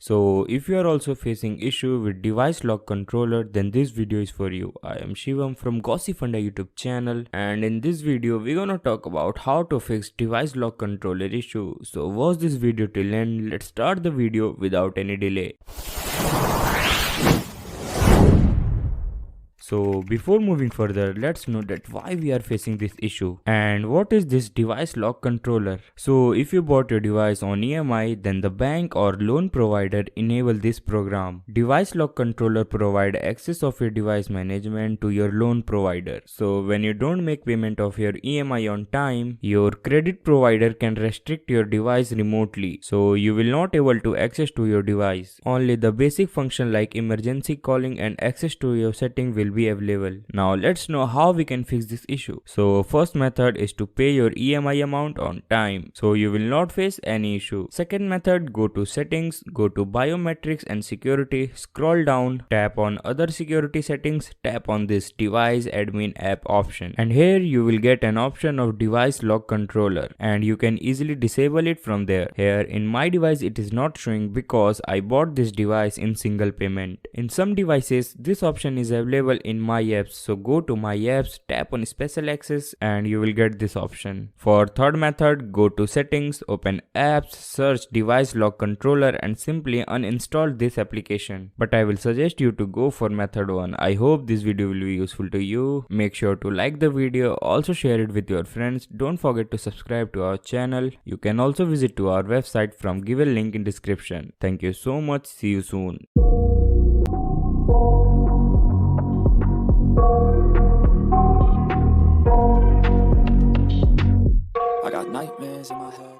So if you are also facing issue with device lock controller, then this video is for you. I am Shivam from Gossipfunda YouTube channel, and in this video we're gonna talk about how to fix device lock controller issue. So watch this video till end. Let's start the video without any delay. So before moving further, let's know that why we are facing this issue and what is this device lock controller. So if you bought your device on EMI, then the bank or loan provider enable this program. Device lock controller provide access of your device management to your loan provider. So when you don't make payment of your EMI on time, your credit provider can restrict your device remotely. So you will not able to access to your device. Only the basic function like emergency calling and access to your setting will be available. Now let's know how we can fix this issue. So first method is to pay your EMI amount on time, so you will not face any issue. Second method, go to settings, go to biometrics and security, scroll down, tap on other security settings, tap on this device admin app option, and here you will get an option of device lock controller and you can easily disable it from there. Here in my device it is not showing because I bought this device in single payment. In some devices this option is available in my apps, so go to my apps, tap on special access and you will get this option. For third method, go to settings, open apps, search device lock controller and simply uninstall this application. But I will suggest you to go for method 1. I hope this video will be useful to you. Make sure to like the video, also share it with your friends. Don't forget to subscribe to our channel. You can also visit to our website from given link in description. Thank you so much. See you soon. I got nightmares in my head.